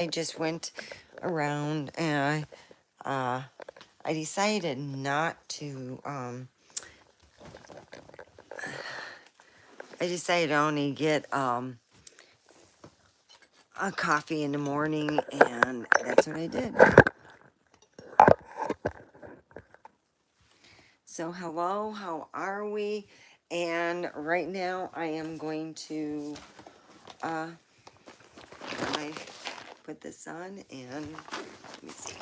I just went around and I decided not to, I decided to only get a coffee in the morning, and that's what I did. So hello, how are we? And right now I am going to let me put this on and let me see.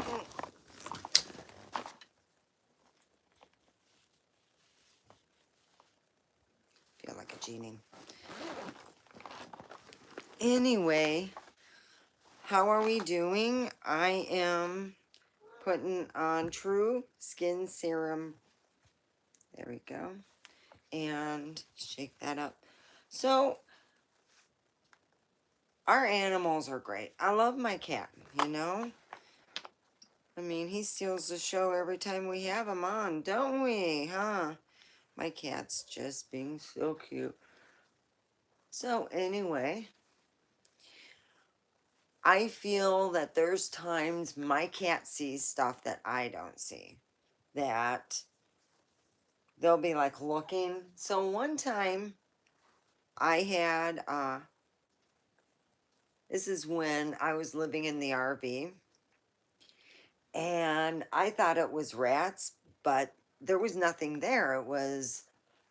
Feel like a genie. Anyway, how are we doing? I am putting on True Skin Serum. There we go. And shake that up. So, our animals are great. I love my cat, you know? I mean, he steals the show every time we have him on, don't we, huh? My cat's just being so cute. So, anyway, I feel that there's times my cat sees stuff that I don't see. That they'll be like looking. So, one time I had, this is when I was living in the RV. And I thought it was rats, but there was nothing there. It was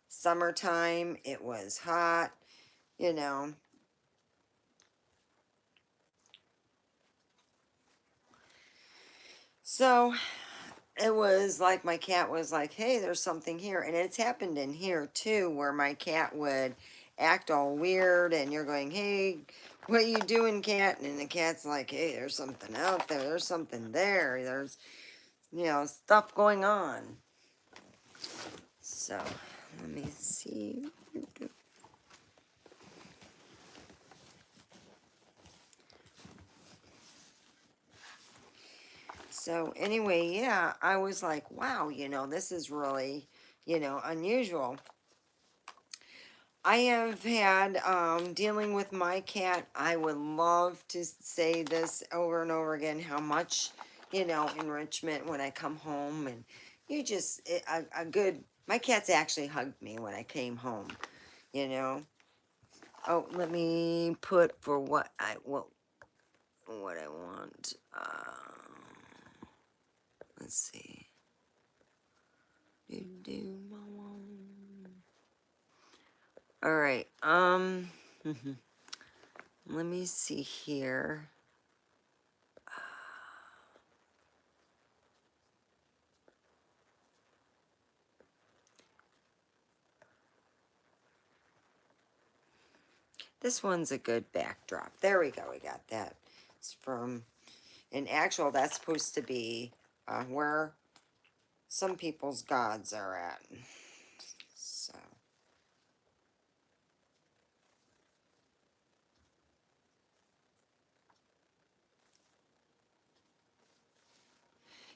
summertime, it was hot, you know. So it was like my cat was like, hey, there's something here. And it's happened in here too, where my cat would act all weird and you're going, hey, what are you doing, cat? And the cat's like, hey, there's something out there. There's something there. There's, you know, stuff going on. So let me see. So anyway, yeah, I was like, wow, you know, this is really, you know, unusual. I have had, dealing with my cat, I would love to say this over and over again, how much, you know, enrichment when I come home and you just, a good, my cats actually hugged me when I came home, you know. Oh, let me put for what I want. Let's see. All right. Let me see here. This one's a good backdrop. There we go. We got that. It's from, in actual, that's supposed to be where some people's gods are at. So.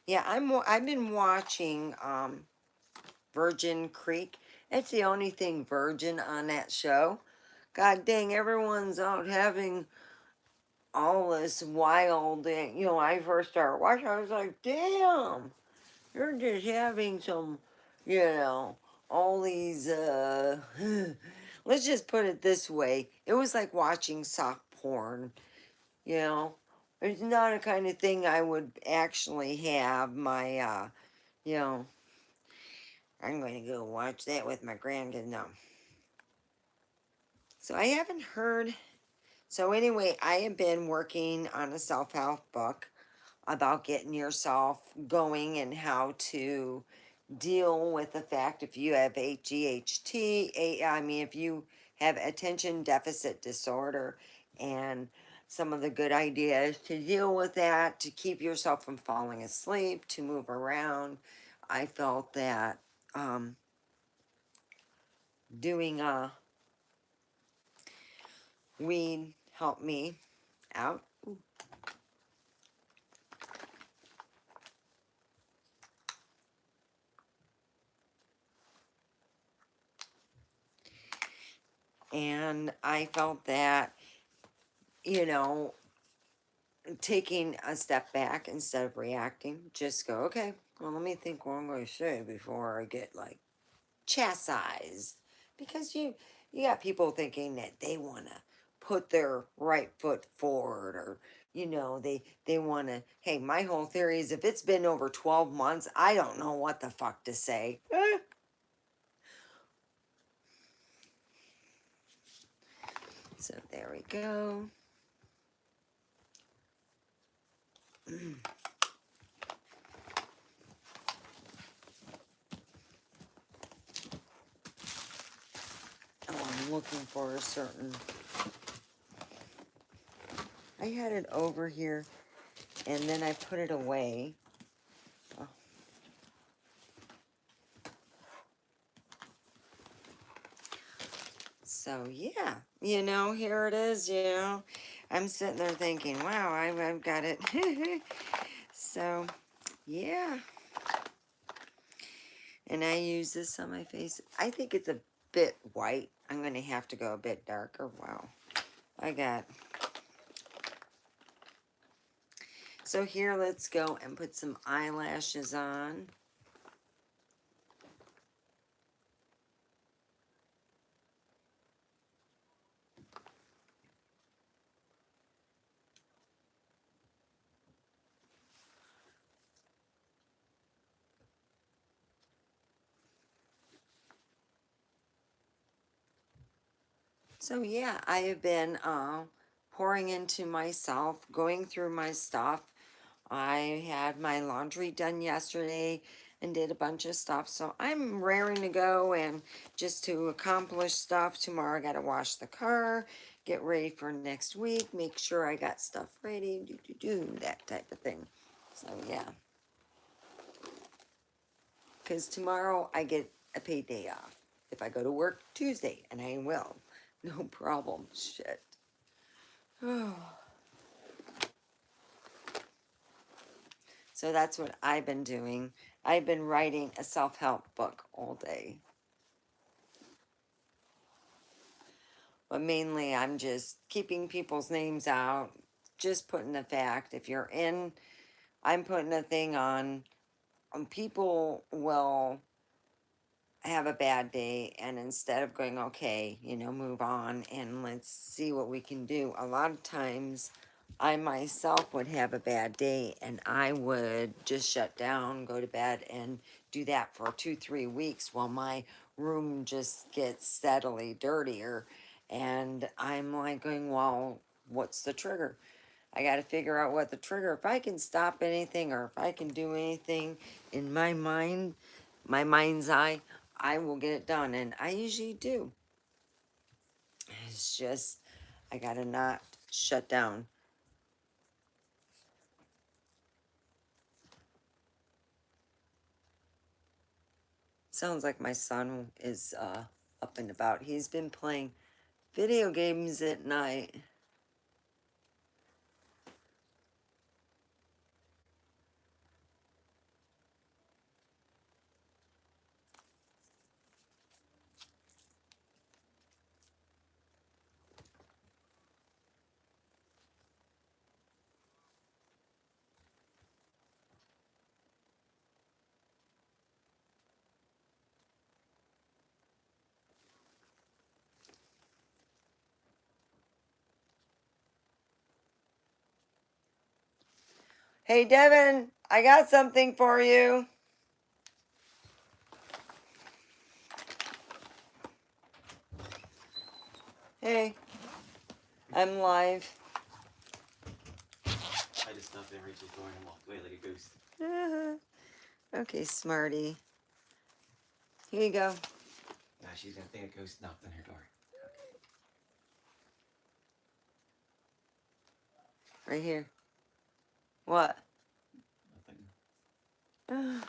Yeah, I've been watching Virgin Creek. It's the only thing virgin on that show. God dang, everyone's out having all this wild, you know, I first started watching, I was like, damn, you're just having some, you know, all these, let's just put it this way. It was like watching soft porn, you know. It's not a kind of thing I would actually have my, you know, I'm going to go watch that with my grandkids. No. So I haven't heard. So anyway, I have been working on a self-help book about getting yourself going and how to deal with the fact if you have ADHD, I mean, if you have attention deficit disorder, and some of the good ideas to deal with that, to keep yourself from falling asleep, to move around. I felt that doing weed helped me out. And I felt that, you know, taking a step back instead of reacting. Just go, okay, well, let me think what I'm going to say before I get like chastised. Because you got people thinking that they want to put their right foot forward, or they want to, hey, my whole theory is if it's been over 12 months, I don't know what the fuck to say. So there we go. Oh, I'm looking for a certain, I had it over here and then I put it away. Oh. So yeah, here it is, I'm sitting there thinking, wow, I've got it. So yeah, and I use this on my face. I think it's a bit white. I'm going to have to go a bit darker. Wow, I got. So here, let's go and put some eyelashes on. So yeah, I have been pouring into myself, going through my stuff. I had my laundry done yesterday and did a bunch of stuff. So I'm raring to go and just to accomplish stuff. Tomorrow I got to wash the car, get ready for next week, make sure I got stuff ready, that type of thing. So yeah. Because tomorrow I get a paid day off. If I go to work Tuesday, and I will. No problem. Shit. So that's what I've been doing. I've been writing a self-help book all day. But mainly I'm just keeping people's names out. Just putting the fact. If you're in, I'm putting a thing on. People will have a bad day, and instead of going, okay, move on and let's see what we can do, a lot of times I myself would have a bad day and I would just shut down, go to bed, and do that for 2-3 weeks while my room just gets steadily dirtier. And I'm like going, well, what's the trigger? I got to figure out what the trigger, if I can stop anything or if I can do anything in my mind, my mind's eye, I will get it done. And I usually do. It's just, I got to not shut down. Sounds like my son is up and about. He's been playing video games at night. Hey, Devin, I got something for you. Hey, I'm live. I just stopped at Rachel's door and walked away like a ghost. Okay, smarty. Here you go. Now she's gonna think a ghost knocked on her door. Right here. What? Nothing.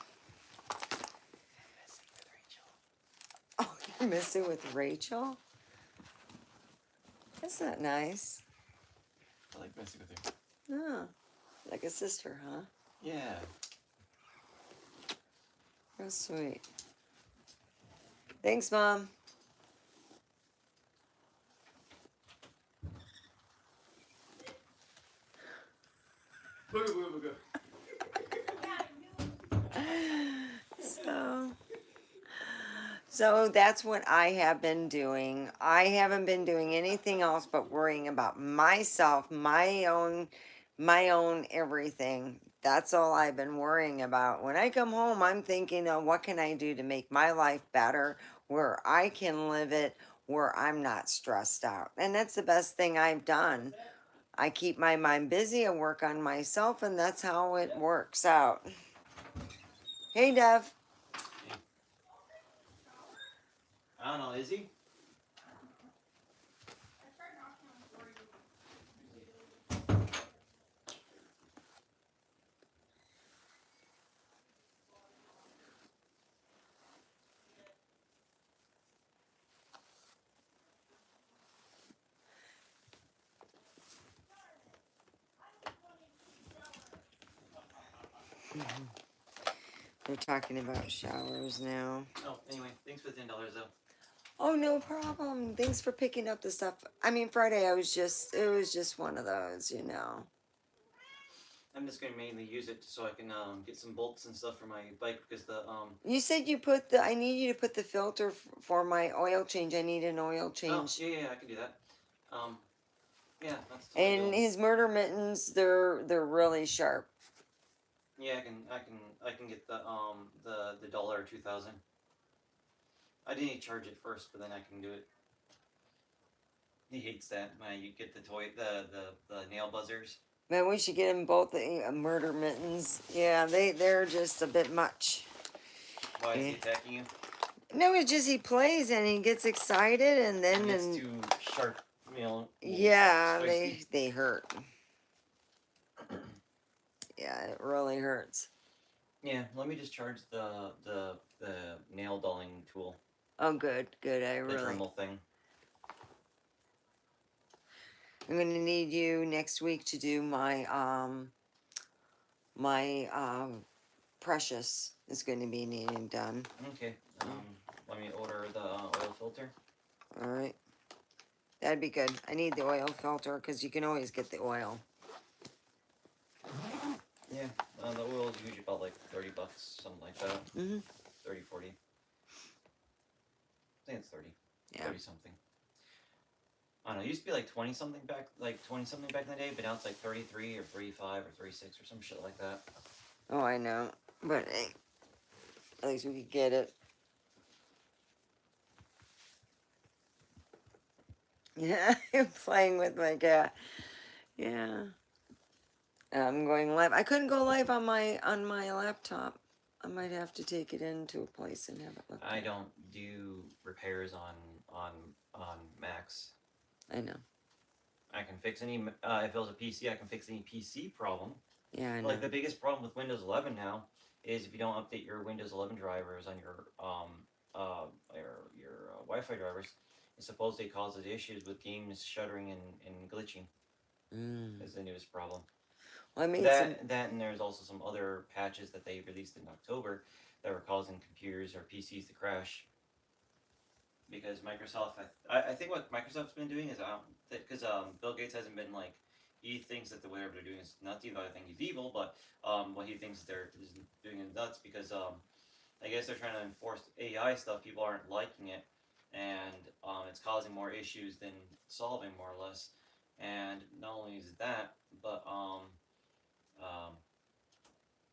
Oh, you're messing with Rachel? That's not nice. I like messing with her. Oh, like a sister, huh? Yeah. Real sweet. Thanks, Mom. So that's what I have been doing. I haven't been doing anything else but worrying about myself, my own everything. That's all I've been worrying about. When I come home, I'm thinking, oh, what can I do to make my life better, where I can live it, where I'm not stressed out. And that's the best thing I've done. I keep my mind busy, I work on myself, and that's how it works out. Hey, Dev. I don't know, is he? They're talking about showers now. Oh, anyway, thanks for the $10 though. Oh, no problem. Thanks for picking up the stuff. I mean, Friday, it was just one of those, you know. I'm just gonna mainly use it so I can get some bolts and stuff for my bike because the You said I need you to put the filter for my oil change. I need an oil change. Oh, yeah, I can do that. Yeah, that's totally And cool. his murder mittens, they're really sharp. Yeah, I can get the dollar or 2,000. I didn't charge it first, but then I can do it. He hates that when you get the nail buzzers. Man, we should get him both the murder mittens. Yeah, they're just a bit much. Why is he attacking you? No, it's just he plays and he gets excited and then it's too sharp, you know. Yeah, spicy. they hurt. Yeah, it really hurts. Yeah, let me just charge the nail dulling tool. Oh, good. The Dremel thing. I'm gonna need you next week to do my precious is gonna be needing done. Okay. Let me order the oil filter. All right. That'd be good. I need the oil filter because you can always get the oil. Yeah, the oil is usually about like $30, something like that. 30, 40. I think it's 30. Yeah. 30 something. I don't know. It used to be like 20 something back in the day, but now it's like 33 or 35 or 36 or some shit like that. Oh, I know, but hey, at least we could get it. Yeah, I'm playing with my cat. Yeah. I'm going live. I couldn't go live on my laptop. I might have to take it into a place and have it looked I don't do repairs on Macs. I know. I can fix any if it was a PC, I can fix any PC problem. Yeah, I know. Like the biggest problem with Windows 11 now is if you don't update your Windows 11 drivers on your Wi-Fi drivers, it supposedly causes issues with games shuttering and glitching. Is the newest problem. Well, I mean that and there's also some other patches that they released in October that were causing computers or PCs to crash. Because Microsoft, I think what Microsoft's been doing is because Bill Gates hasn't been like, he thinks that whatever they're doing is not even I think he's evil, but what he thinks they're doing is nuts because I guess they're trying to enforce AI stuff. People aren't liking it, and it's causing more issues than solving, more or less. And not only is it that, but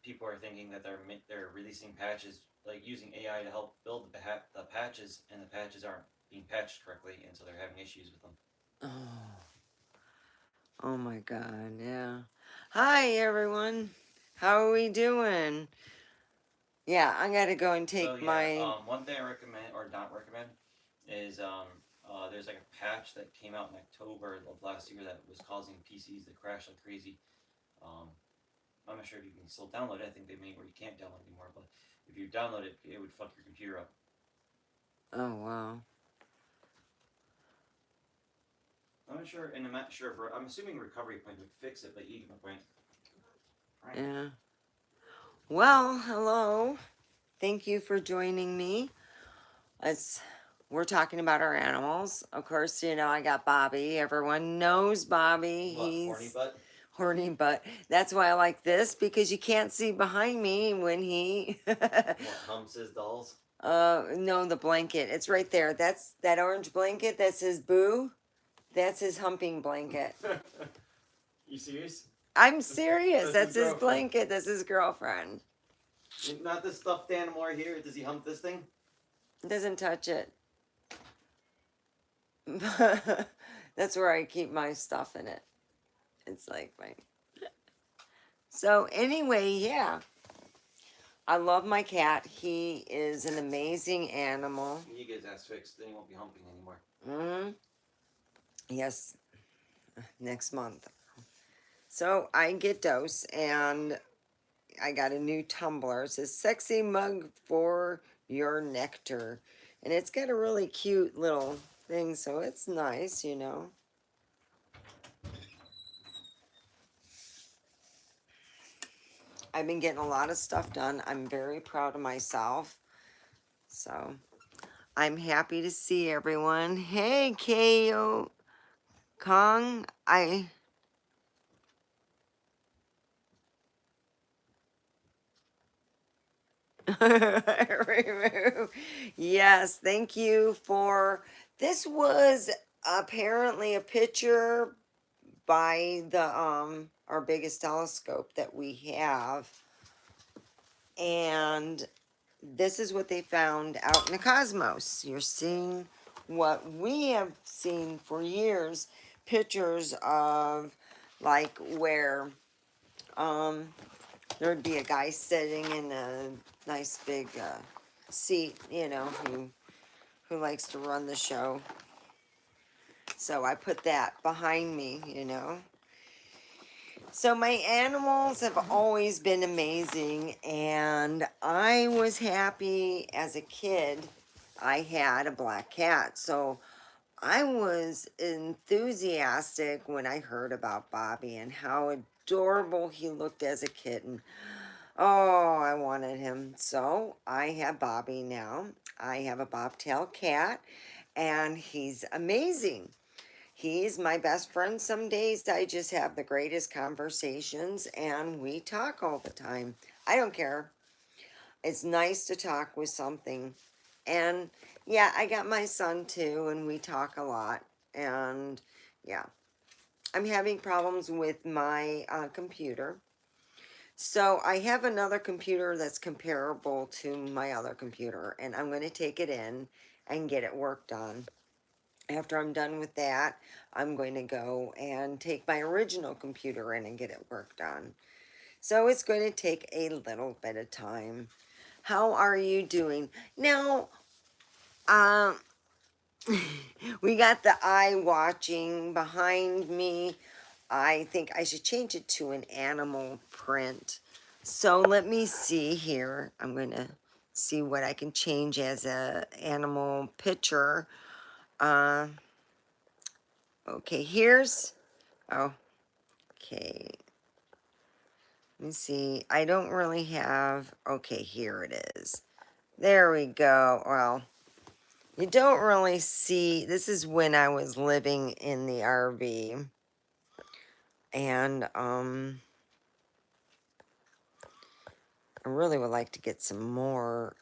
people are thinking that they're releasing patches, like using AI to help build the patches, and the patches aren't being patched correctly, and so they're having issues with them. Oh my God, yeah. Hi everyone, how are we doing? Yeah, I gotta go and take my. One thing I recommend or not recommend is there's like a patch that came out in October of last year that was causing PCs to crash like crazy. I'm not sure if you can still download it. I think they made where you can't download it anymore, but if you download it, it would fuck your computer up. Oh wow. I'm not sure, and I'm not sure if I'm assuming Recovery Point would fix it, but you get my point. Right. Yeah. Well, hello. Thank you for joining me. We're talking about our animals. Of course, you know, I got Bobby. Everyone knows Bobby. What, horny butt? morning, but that's why I like this, because you can't see behind me when he What, humps his dolls? No, the blanket. It's right there. That's that orange blanket. That's his boo. That's his humping blanket. You serious? I'm serious. That's his girlfriend. blanket. That's his girlfriend. Not the stuffed animal right here. Does he hump this thing? Doesn't touch it. That's where I keep my stuff in it. It's like my. So anyway, yeah. I love my cat. He is an amazing animal. When you get his ass fixed, then he won't be humping anymore. Mm-hmm. Yes. Next month. So I get dose, and I got a new tumbler. It says sexy mug for your nectar. And it's got a really cute little thing, so it's nice, you know. I've been getting a lot of stuff done. I'm very proud of myself. So I'm happy to see everyone. Hey, Ko Kong. Yes, thank you for this. Was apparently a picture by the our biggest telescope that we have, and this is what they found out in the cosmos. You're seeing what we have seen for years, pictures of, like, where there'd be a guy sitting in a nice big seat, you know, who likes to run the show. So I put that behind me, you know. So my animals have always been amazing, and I was happy as a kid. I had a black cat, so I was enthusiastic when I heard about Bobby and how adorable he looked as a kitten. Oh, I wanted him. So I have Bobby now. I have a bobtail cat, and he's amazing. He's my best friend. Some days I just have the greatest conversations, and we talk all the time. I don't care. It's nice to talk with something. And yeah, I got my son too, and we talk a lot. And yeah, I'm having problems with my computer. So I have another computer that's comparable to my other computer, and I'm going to take it in and get it worked on. After I'm done with that, I'm going to go and take my original computer in and get it worked on. So it's going to take a little bit of time. How are you doing? Now, we got the eye watching behind me. I think I should change it to an animal print. So let me see here. I'm going to see what I can change as a animal picture. Okay, here's, oh, okay. Let me see. I don't really have, okay, here it is. There we go. Well, you don't really see, this is when I was living in the RV. And, I really would like to get some more,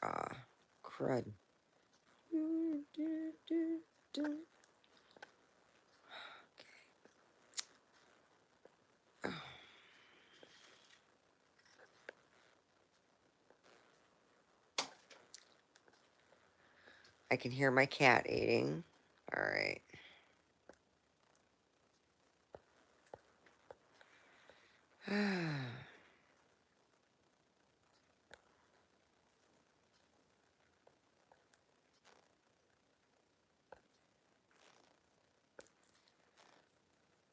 crud. I can hear my cat eating. All right.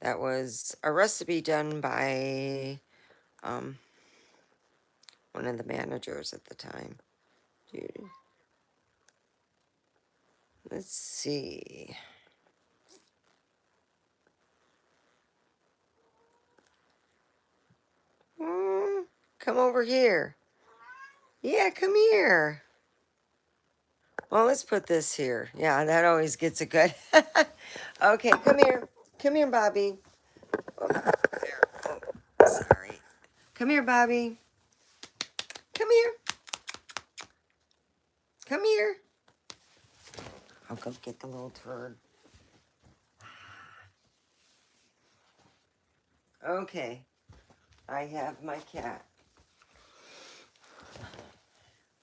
That was a recipe done by one of the managers at the time. Dude. Let's see. Come over here. Yeah, come here. Well, let's put this here. Yeah, that always gets a good. Okay, come here. Come here, Bobby. Oh, there. Oh, Come here, Bobby. Come here. Come here. I'll go get the little turd. Okay. I have my cat.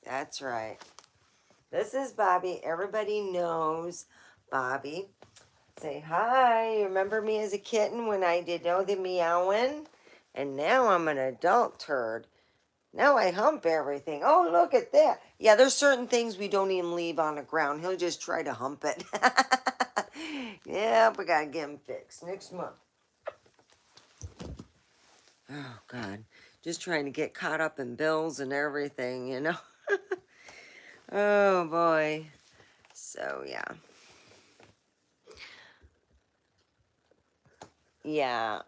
That's right. This is Bobby. Everybody knows Bobby. Say hi. Remember me as a kitten when I did all the meowing? And now I'm an adult turd. Now I hump everything. Oh, look at that. Yeah, there's certain things we don't even leave on the ground. He'll just try to hump it. Yeah, we got to get him fixed next month. Oh, God. Just trying to get caught up in bills and everything, you know. Oh, boy. So, yeah. Yeah.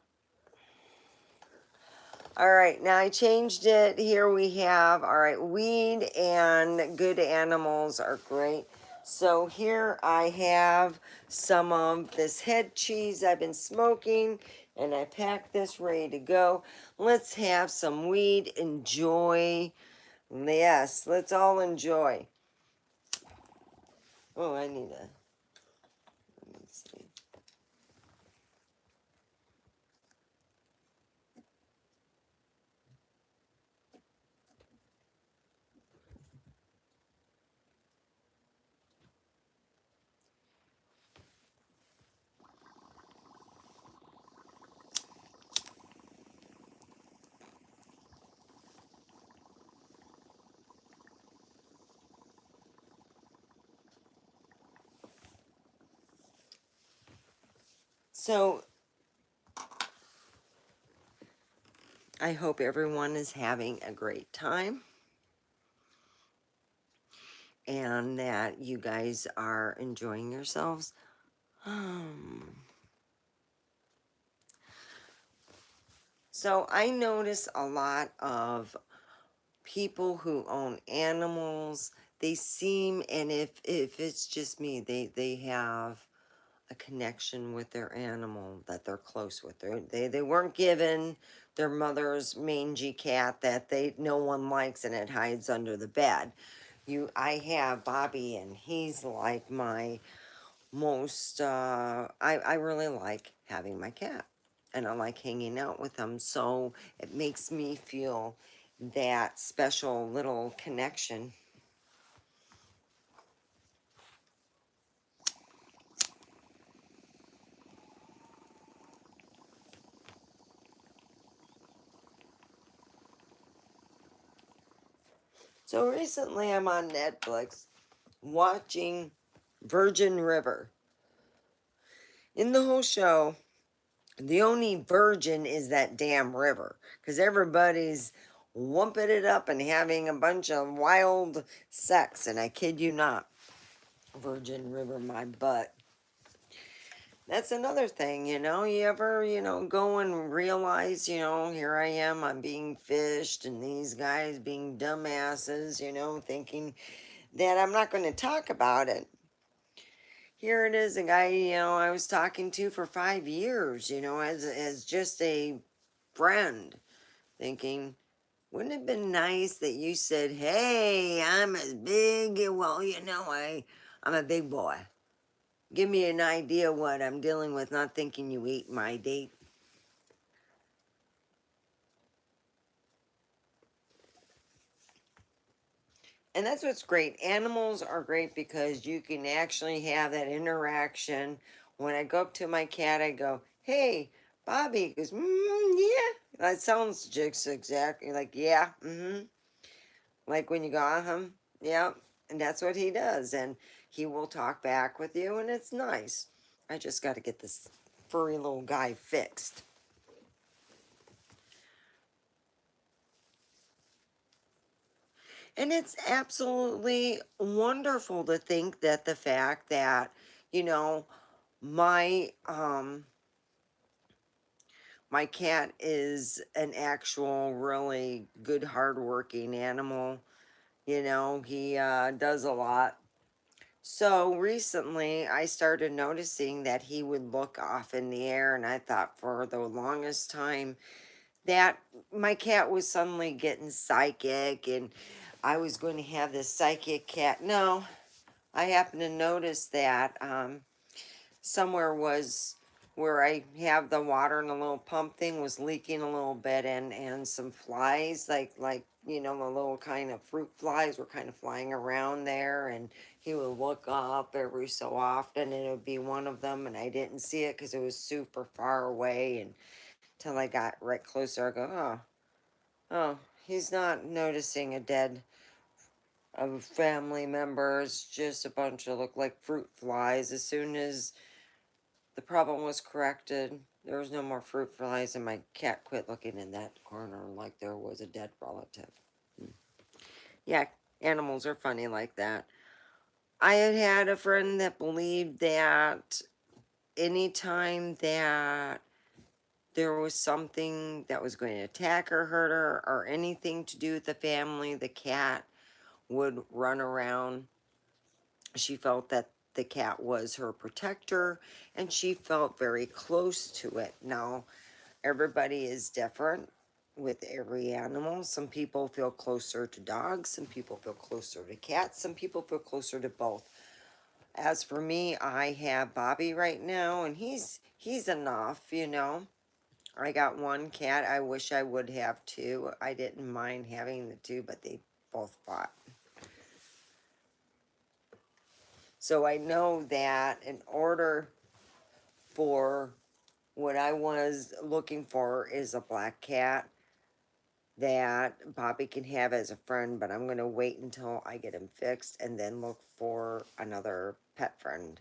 All right, now I changed it. Here we have, all right, weed and good animals are great. So here I have some of this head cheese I've been smoking, and I packed this ready to go. Let's have some weed. Enjoy. Yes, let's all enjoy. Oh, I need a, let me see. So I hope everyone is having a great time, and that you guys are enjoying yourselves. So I notice a lot of people who own animals. They seem, and if it's just me, they have a connection with their animal that they're close with. They weren't given their mother's mangy cat that no one likes and it hides under the bed. I have Bobby, and he's like my most, I really like having my cat, and I like hanging out with him, so it makes me feel that special little connection. So recently I'm on Netflix watching Virgin River. In the whole show, the only virgin is that damn river, because everybody's wumping it up and having a bunch of wild sex, and I kid you not, Virgin River my butt. That's another thing, you know. You ever, go and realize, here I am, I'm being fished, and these guys being dumbasses, thinking that I'm not going to talk about it. Here it is, a guy, I was talking to for 5 years, as just a friend, thinking, wouldn't it have been nice that you said, hey, I'm as big, well, I'm a big boy. Give me an idea what I'm dealing with, not thinking you ate my date. And that's what's great. Animals are great because you can actually have that interaction. When I go up to my cat, I go, hey, Bobby. He goes, yeah. That sounds just exactly like, yeah, Like when you go, yeah. And that's what he does. And he will talk back with you, and it's nice. I just got to get this furry little guy fixed. And it's absolutely wonderful to think that the fact that, my my cat is an actual really good hardworking animal. He does a lot. So recently I started noticing that he would look off in the air, and I thought for the longest time that my cat was suddenly getting psychic, and I was going to have this psychic cat. No, I happened to notice that somewhere was where I have the water and the little pump thing was leaking a little bit, and some flies, like you know, the little kind of fruit flies were kind of flying around there, and he would look up every so often and it would be one of them, and I didn't see it because it was super far away, and till I got right closer I go, oh, he's not noticing a dead of family members, just a bunch of look like fruit flies. As soon as the problem was corrected, there was no more fruit flies, and my cat quit looking in that corner like there was a dead relative. Yeah, animals are funny like that. I had a friend that believed that anytime that there was something that was going to attack or hurt her or anything to do with the family, the cat would run around. She felt that the cat was her protector, and she felt very close to it. Now, everybody is different with every animal. Some people feel closer to dogs, some people feel closer to cats, some people feel closer to both. As for me, I have Bobby right now, and he's enough, you know. I got one cat. I wish I would have two. I didn't mind having the two, but they both fought. So I know that in order for what I was looking for is a black cat that Bobby can have as a friend, but I'm going to wait until I get him fixed and then look for another pet friend.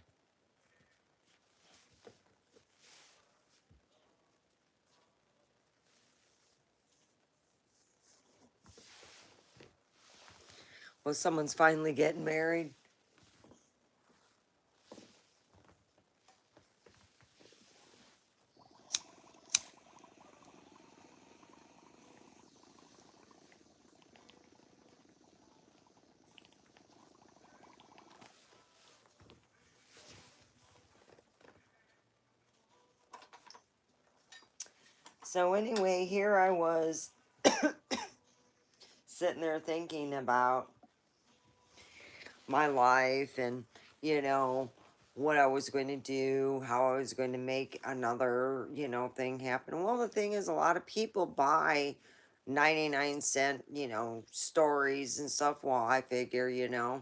Well, someone's finally getting married. So anyway, here I was sitting there thinking about my life and, you know, what I was going to do, how I was going to make another, you know, thing happen. Well, the thing is, a lot of people buy 99-cent, you know, stories and stuff. Well, I figure, you know,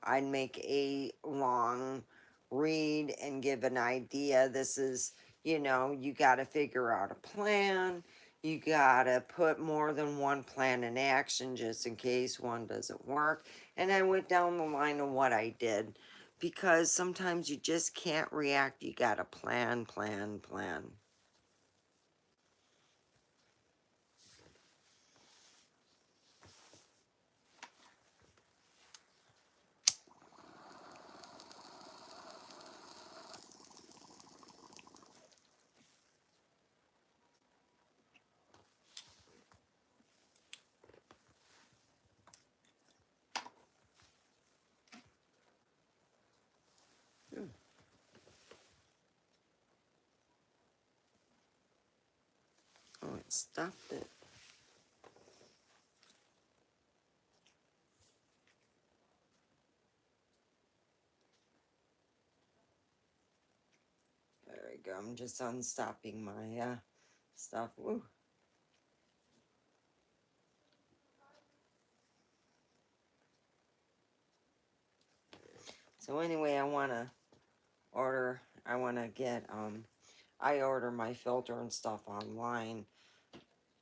I'd make a long read and give an idea. This is, you know, you got to figure out a plan. You got to put more than one plan in action just in case one doesn't work. And I went down the line of what I did because sometimes you just can't react. You got to plan, plan, plan. Oh, it stopped it. There we go. I'm just unstopping my stuff. Woo. So anyway, I want to get, I order my filter and stuff online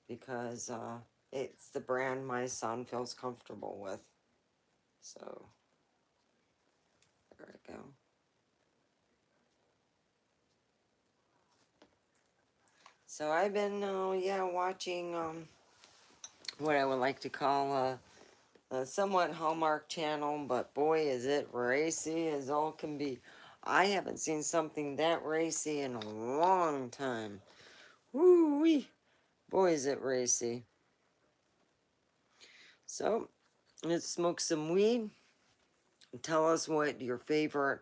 because it's the brand my son feels comfortable with. So, there we go. So I've been, watching what I would like to call a somewhat Hallmark channel, but boy, is it racy as all can be. I haven't seen something that racy in a long time. Woo-wee. Boy, is it racy. So, let's smoke some weed. Tell us what your favorite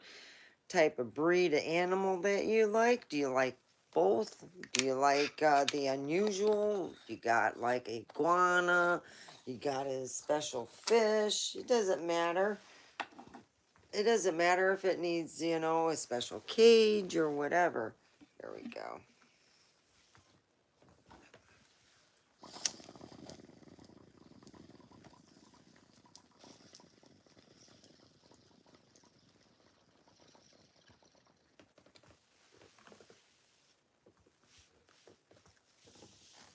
type of breed of animal that you like. Do you like both? Do you like the unusual? You got like iguana? You got a special fish? It doesn't matter. It doesn't matter if it needs, you know, a special cage or whatever. There we go.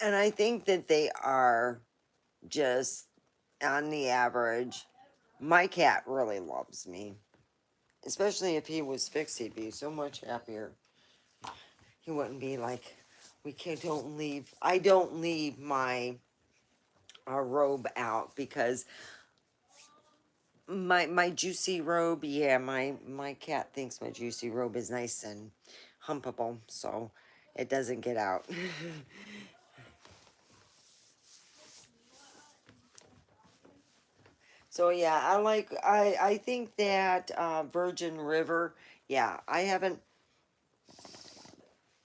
And I think that they are just on the average. My cat really loves me. Especially if he was fixed, he'd be so much happier. He wouldn't be like, I don't leave my robe out because my juicy robe, yeah, my cat thinks my juicy robe is nice and humpable, so it doesn't get out. So yeah, I think that Virgin River, yeah, I haven't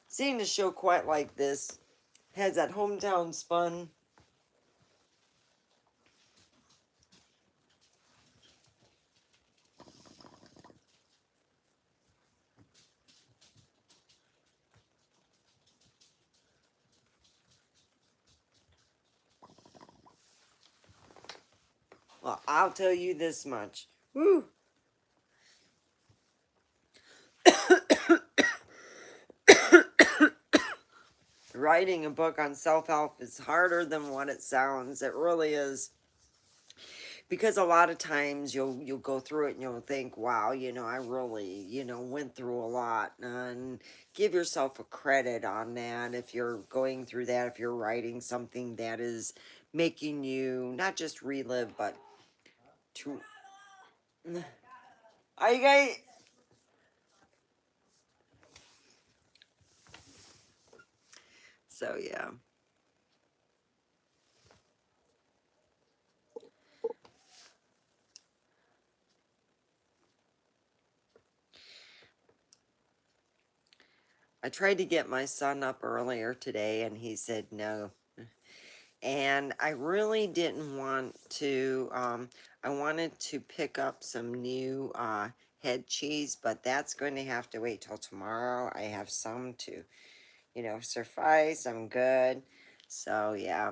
seen a show quite like this. Has that hometown spun. Well, I'll tell you this much. Woo! Writing a book on self-help is harder than what it sounds. It really is. Because a lot of times you'll go through it and you'll think, wow, you know, I really, you know, went through a lot. And give yourself a credit on that if you're going through that, if you're writing something that is making you not just relive, but to... Are you guys... So, yeah. I tried to get my son up earlier today, and he said no. And I really didn't want to, I wanted to pick up some new head cheese, but that's going to have to wait till tomorrow. I have some to, you know, suffice. I'm good. So, yeah.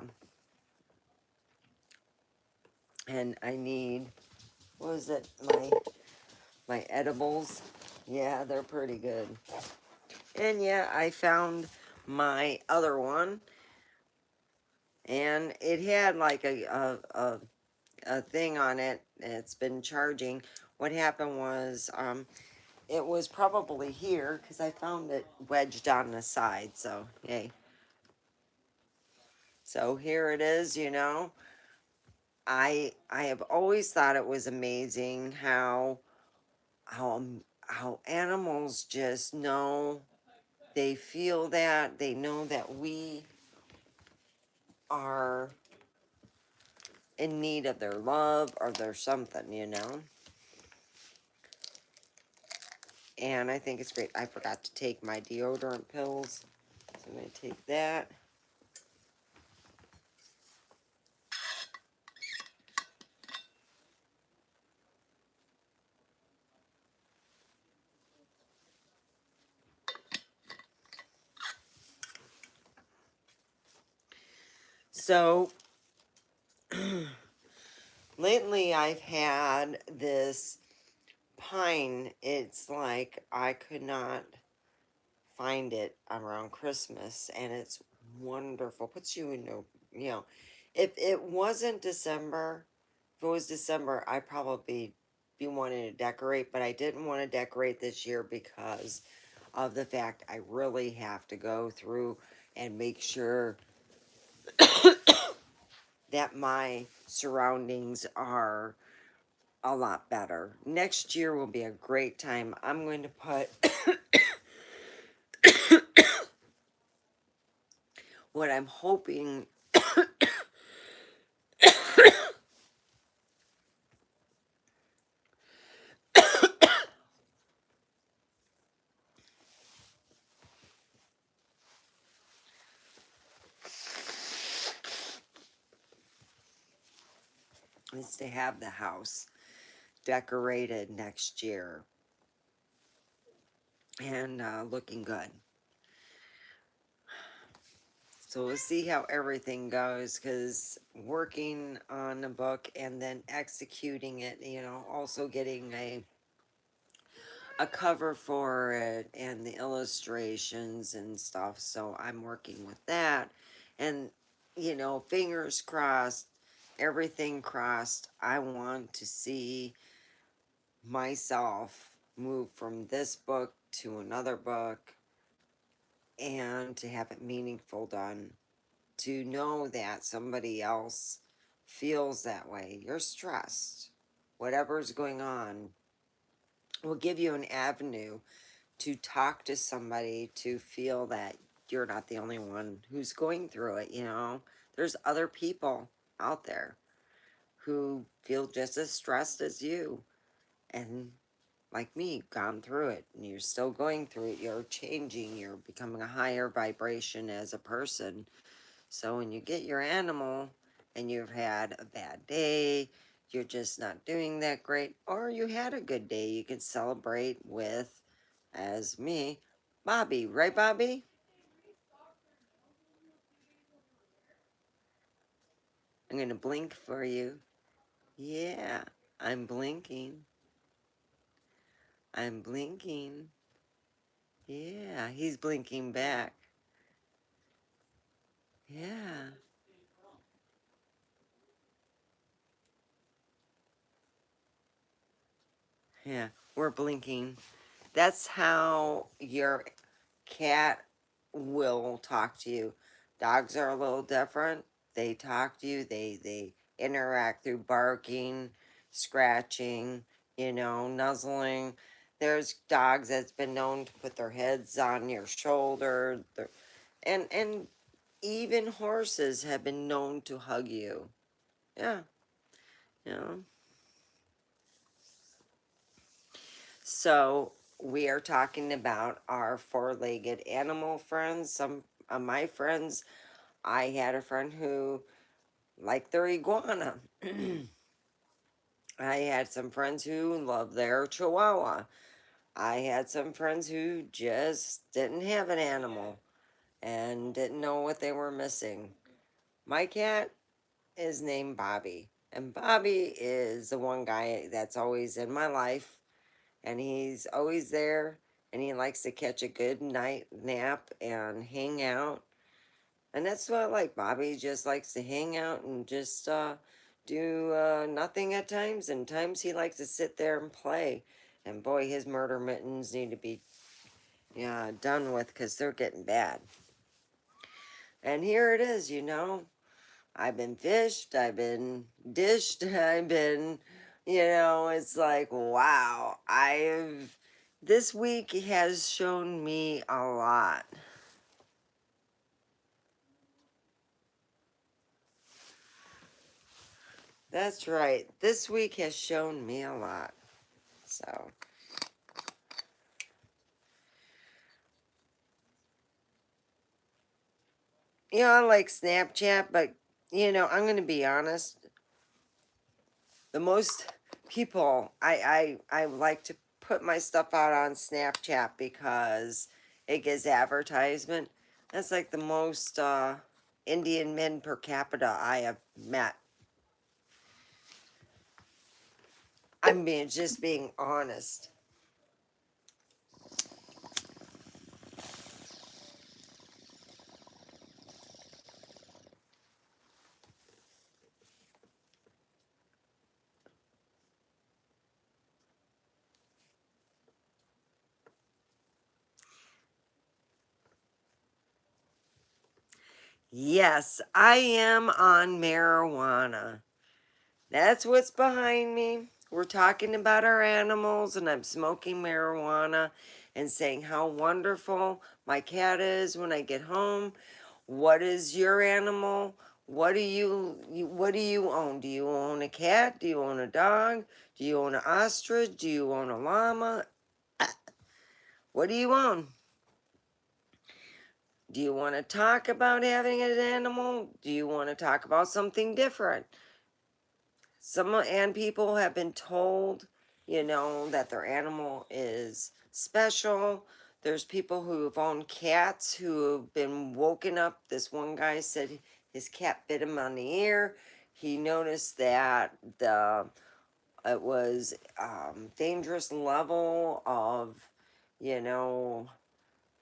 And I need, what was it, my edibles? Yeah, they're pretty good. And yeah, I found my other one, and it had like a thing on it. It's been charging. What happened was, it was probably here because I found it wedged on the side. So, yay. So here it is, you know. I have always thought it was amazing how how animals just know, they feel that, they know that we are in need of their love or their something, you know. And I think it's great. I forgot to take my deodorant pills, so I'm going to take that. So, lately I've had this pine. It's like I could not find it around Christmas, and it's wonderful. Puts you in no, you know, if it wasn't December, if it was December, I'd probably be wanting to decorate, but I didn't want to decorate this year because of the fact I really have to go through and make sure that my surroundings are a lot better. Next year will be a great time. I'm going to put what I'm hoping is to have the house decorated next year and looking good. So we'll see how everything goes, because working on a book and then executing it, also getting a cover for it and the illustrations and stuff. So I'm working with that. And, fingers crossed, everything crossed. I want to see myself move from this book to another book and to have it meaningful done. To know that somebody else feels that way. You're stressed. Whatever's going on will give you an avenue to talk to somebody, to feel that you're not the only one who's going through it. There's other people out there who feel just as stressed as you, and like me, gone through it, and you're still going through it. You're changing, you're becoming a higher vibration as a person. So when you get your animal and you've had a bad day, you're just not doing that great, or you had a good day, you can celebrate with, as me, Bobby. Right, Bobby? I'm going to blink for you. Yeah, I'm blinking. I'm blinking. Yeah, he's blinking back. Yeah. Yeah, we're blinking. That's how your cat will talk to you. Dogs are a little different. They talk to you. They interact through barking, scratching, nuzzling. There's dogs that's been known to put their heads on your shoulder. And even horses have been known to hug you. Yeah, you know. So we are talking about our four-legged animal friends. Some of my friends, I had a friend who liked their iguana. I had some friends who loved their chihuahua. I had some friends who just didn't have an animal and didn't know what they were missing. My cat is named Bobby. And Bobby is the one guy that's always in my life. And he's always there. And he likes to catch a good night nap and hang out. And that's what I like. Bobby just likes to hang out and just do nothing at times. And times he likes to sit there and play. And boy, his murder mittens need to be done with, because they're getting bad. And here it is, I've been fished, I've been dished, I've been, it's like, wow, this week has shown me a lot. That's right. This week has shown me a lot. So, I like Snapchat, but, I'm going to be honest. The most people, I like to put my stuff out on Snapchat because it gets advertisement. That's like the most Indian men per capita I have met. I'm just being honest. Yes, I am on marijuana. That's what's behind me. We're talking about our animals, and I'm smoking marijuana and saying how wonderful my cat is when I get home. What is your animal? What do you own? Do you own a cat? Do you own a dog? Do you own an ostrich? Do you own a llama? What do you own? Do you want to talk about having an animal? Do you want to talk about something different? and people have been told, you know, that their animal is special. There's people who have owned cats who have been woken up. This one guy said his cat bit him on the ear. He noticed that it was dangerous level of, you know,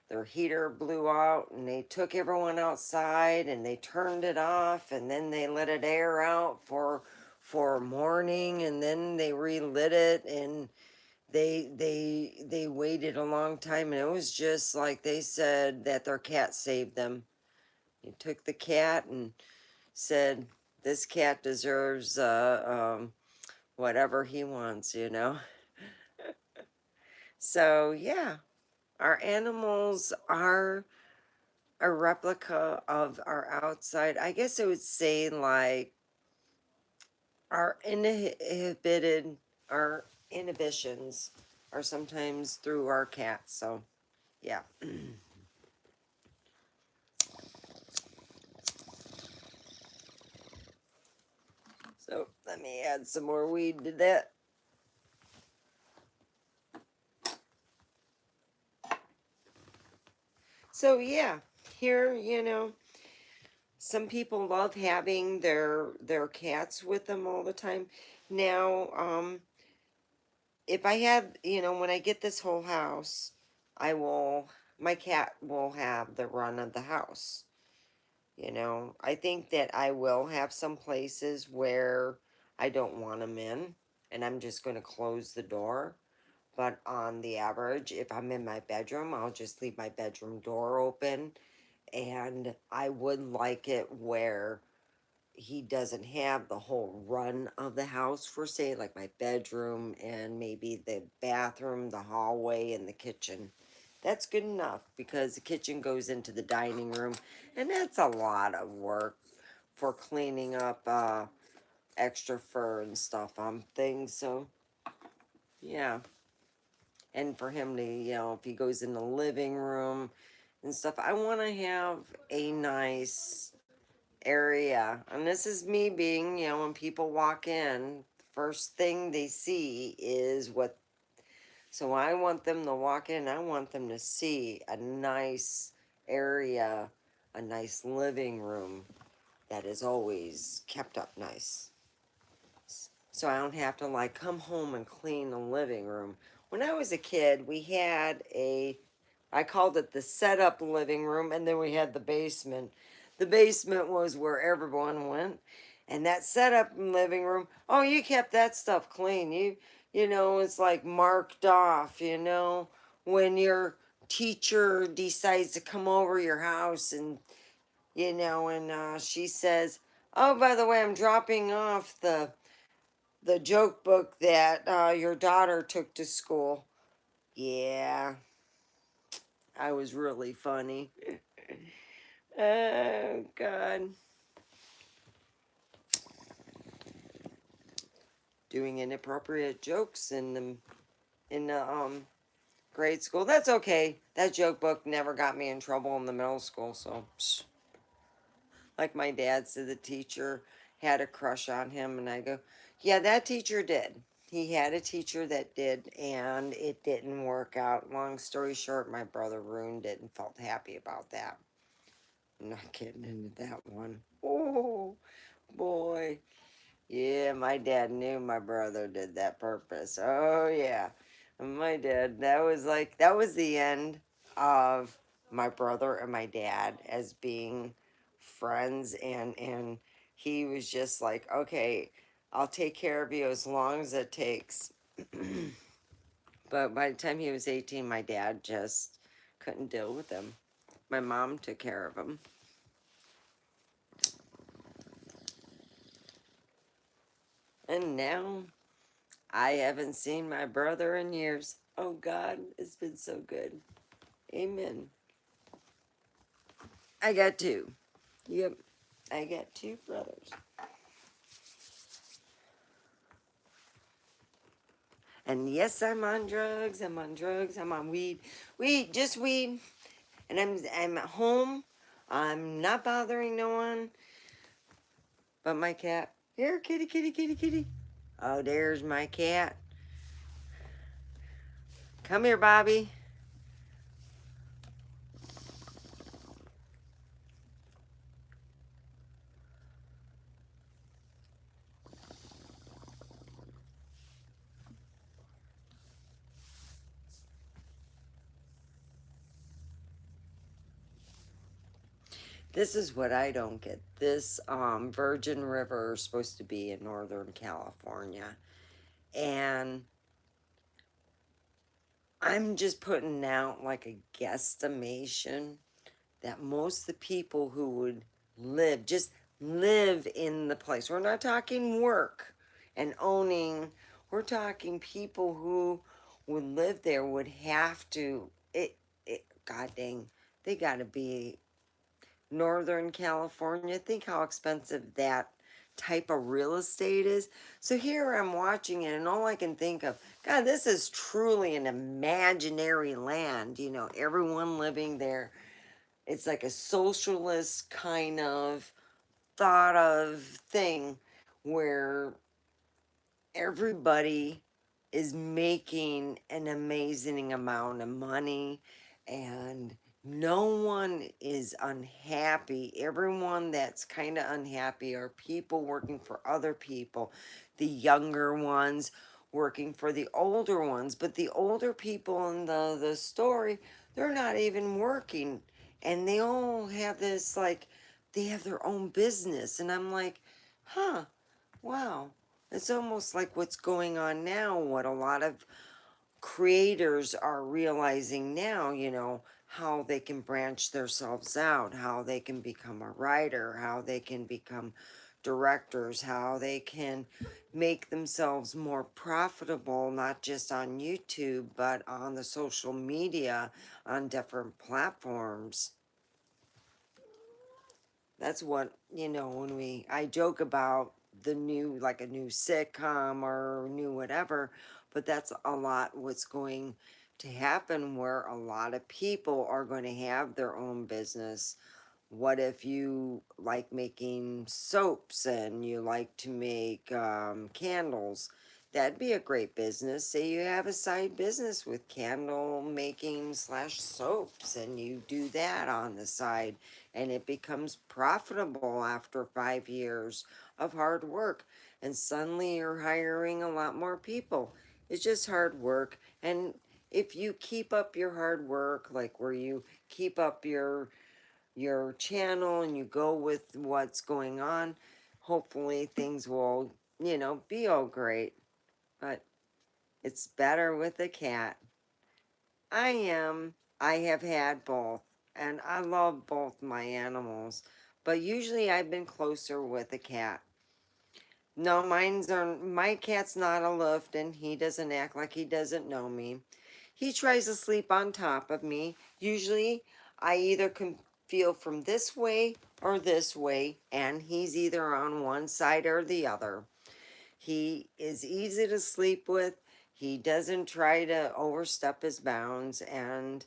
their heater blew out, and they took everyone outside and they turned it off, and then they let it air out for morning, and then they relit it, and they waited a long time, and it was just like they said that their cat saved them. They took the cat and said, this cat deserves whatever he wants, you know. So yeah, our animals are a replica of our outside. I guess I would say like our our inhibitions are sometimes through our cats. So yeah. So let me add some more weed to that. So yeah, here, you know, some people love having their cats with them all the time. Now, if I have, you know, when I get this whole house, my cat will have the run of the house. You know, I think that I will have some places where I don't want them in, and I'm just going to close the door. But on the average, if I'm in my bedroom, I'll just leave my bedroom door open. And I would like it where he doesn't have the whole run of the house, for say like my bedroom and maybe the bathroom, the hallway, and the kitchen. That's good enough, because the kitchen goes into the dining room, and that's a lot of work for cleaning up extra fur and stuff on things. So yeah, and for him to, you know, if he goes in the living room and stuff, I want to have a nice area. And this is me being, you know, when people walk in, the first thing they see is what. So I want them to walk in, I want them to see a nice area, a nice living room that is always kept up nice. So I don't have to like come home and clean the living room. When I was a kid, we had I called it the setup living room, and then we had the basement. The basement was where everyone went, and that setup living room, oh, you kept that stuff clean. You know, it's like marked off, you know, when your teacher decides to come over your house, and you know, and she says, oh, by the way, I'm dropping off the joke book that your daughter took to school. Yeah, I was really funny. Oh God. Doing inappropriate jokes in the grade school. That's okay. That joke book never got me in trouble in the middle school, so psh. Like my dad said, the teacher had a crush on him, and I go, yeah, that teacher did. He had a teacher that did, and it didn't work out. Long story short, my brother ruined it and felt happy about that. I'm not getting into that one. Oh, boy. Yeah, my dad knew my brother did that purpose. Oh, yeah. My dad, that was the end of my brother and my dad as being friends, and he was just like, okay, I'll take care of you as long as it takes. But by the time he was 18, my dad just couldn't deal with him. My mom took care of him. And now I haven't seen my brother in years. Oh God, it's been so good. Amen. I got two. Yep, I got two brothers. And yes, I'm on drugs. I'm on drugs. I'm on weed. Weed, just weed. And I'm at home. I'm not bothering no one but my cat. Here, kitty, kitty, kitty, kitty. Oh, there's my cat. Come here, Bobby. This is what I don't get. This Virgin River is supposed to be in Northern California. And I'm just putting out like a guesstimation that most of the people who would live, just live in the place. We're not talking work and owning. We're talking people who would live there would have to, God dang, they got to be Northern California. Think how expensive that type of real estate is. So here I'm watching it, and all I can think of, God, this is truly an imaginary land. You know, everyone living there. It's like a socialist kind of thought of thing where everybody is making an amazing amount of money and no one is unhappy. Everyone that's kind of unhappy are people working for other people, the younger ones working for the older ones. But the older people in the story, they're not even working. And they all have this, like, they have their own business. And I'm like, huh, wow. It's almost like what's going on now, what a lot of creators are realizing now, you know, how they can branch themselves out, how they can become a writer, how they can become directors, how they can make themselves more profitable, not just on YouTube, but on the social media, on different platforms. That's what, you know, when I joke about the new, like a new sitcom or new whatever, but that's a lot what's going to happen where a lot of people are going to have their own business. What if you like making soaps and you like to make candles? That'd be a great business. Say you have a side business with candle making slash soaps and you do that on the side and it becomes profitable after 5 years of hard work. And suddenly you're hiring a lot more people. It's just hard work. And if you keep up your hard work, like where you keep up your channel and you go with what's going on, hopefully things will, you know, be all great. But it's better with a cat. I have had both, and I love both my animals, but usually I've been closer with a cat. No, my cat's not aloof, and he doesn't act like he doesn't know me. He tries to sleep on top of me. Usually, I either can feel from this way or this way, and he's either on one side or the other. He is easy to sleep with. He doesn't try to overstep his bounds, and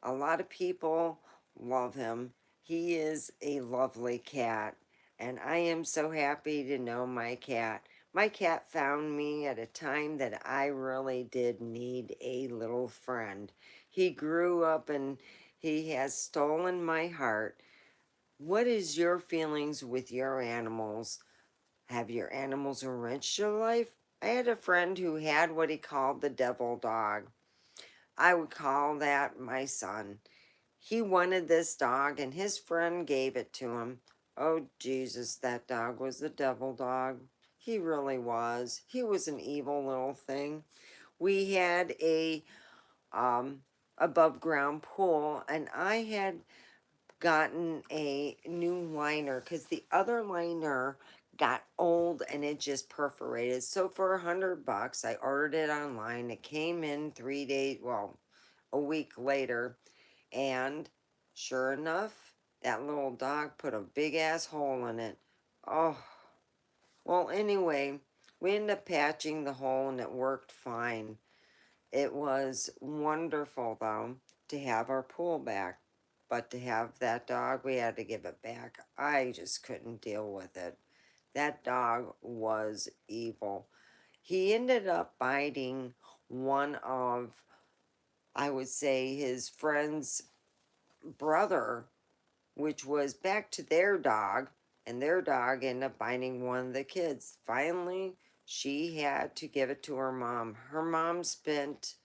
a lot of people love him. He is a lovely cat, and I am so happy to know my cat. My cat found me at a time that I really did need a little friend. He grew up and he has stolen my heart. What is your feelings with your animals? Have your animals enriched your life? I had a friend who had what he called the devil dog. I would call that my son. He wanted this dog and his friend gave it to him. Oh, Jesus, that dog was the devil dog. He really was. He was an evil little thing. We had a above ground pool and I had gotten a new liner because the other liner got old and it just perforated. So for $100, I ordered it online. It came in 3 days, well, a week later, and sure enough, that little dog put a big ass hole in it. Oh, well, anyway, we ended up patching the hole and it worked fine. It was wonderful, though, to have our pool back. But to have that dog, we had to give it back. I just couldn't deal with it. That dog was evil. He ended up biting one of, I would say, his friend's brother, which was back to their dog, and their dog ended up biting one of the kids. Finally, she had to give it to her mom. Her mom spent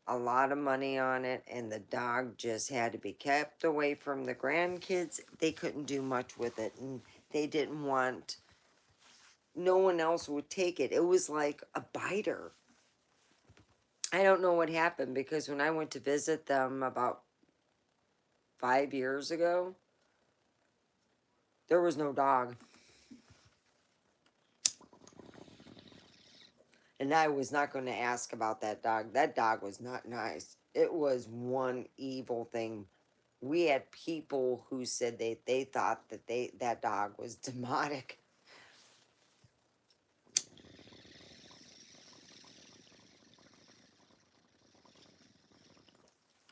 a lot of money on it, and the dog just had to be kept away from the grandkids. They couldn't do much with it, and they didn't want, no one else would take it. It was like a biter. I don't know what happened, because when I went to visit them about 5 years ago, there was no dog. And I was not going to ask about that dog. That dog was not nice. It was one evil thing. We had people who said they thought that that dog was demonic.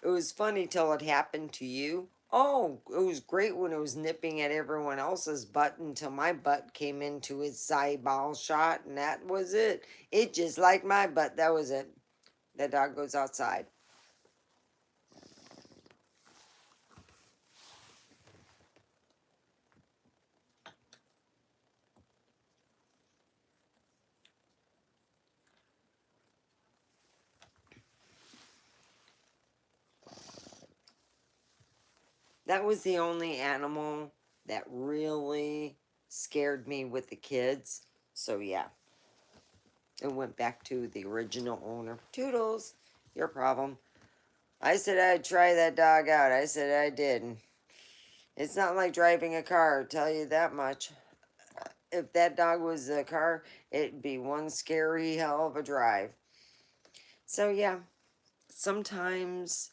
It was funny till it happened to you. Oh, it was great when it was nipping at everyone else's butt until my butt came into its eyeball shot, and that was it. It just like my butt. That was it. That dog goes outside. That was the only animal that really scared me with the kids. So yeah, it went back to the original owner. Toodles, your problem. I said I'd try that dog out. I said I did. It's not like driving a car, I'll tell you that much. If that dog was a car, it'd be one scary hell of a drive. So yeah, sometimes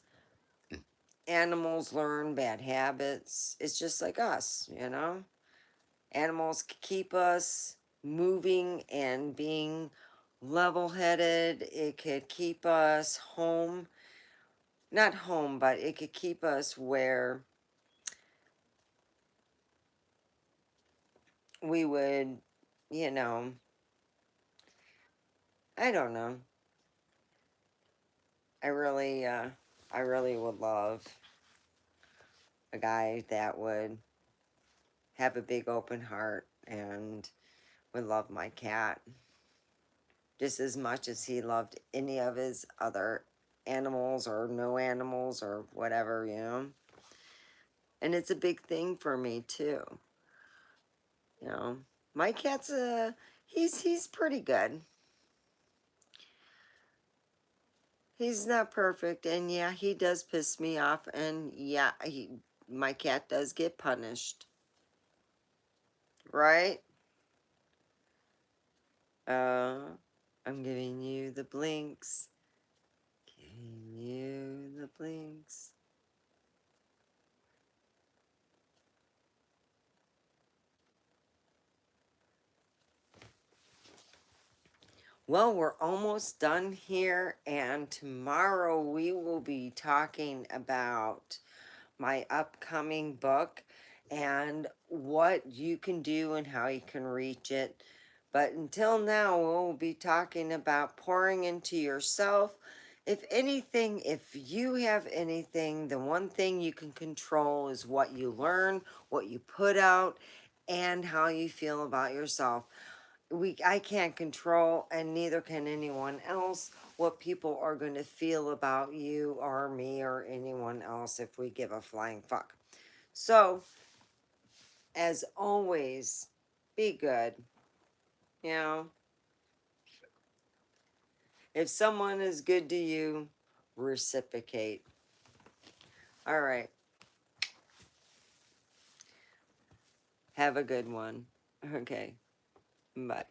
animals learn bad habits. It's just like us, you know? Animals keep us moving and being level-headed. It could keep us home. Not home, but it could keep us where we would, you know, I don't know. I really would love a guy that would have a big open heart and would love my cat just as much as he loved any of his other animals or no animals or whatever, you know. And it's a big thing for me too. You know, my cat's he's pretty good. He's not perfect, and yeah, he does piss me off, and yeah, my cat does get punished. Right? I'm giving you the blinks. Giving you the blinks. Well, we're almost done here, and tomorrow we will be talking about my upcoming book and what you can do and how you can reach it. But until now, we'll be talking about pouring into yourself. If anything, if you have anything, the one thing you can control is what you learn, what you put out, and how you feel about yourself. I can't control, and neither can anyone else, what people are going to feel about you or me or anyone else if we give a flying fuck. So, as always, be good. You know, if someone is good to you, reciprocate. All right. Have a good one. Okay. Bye.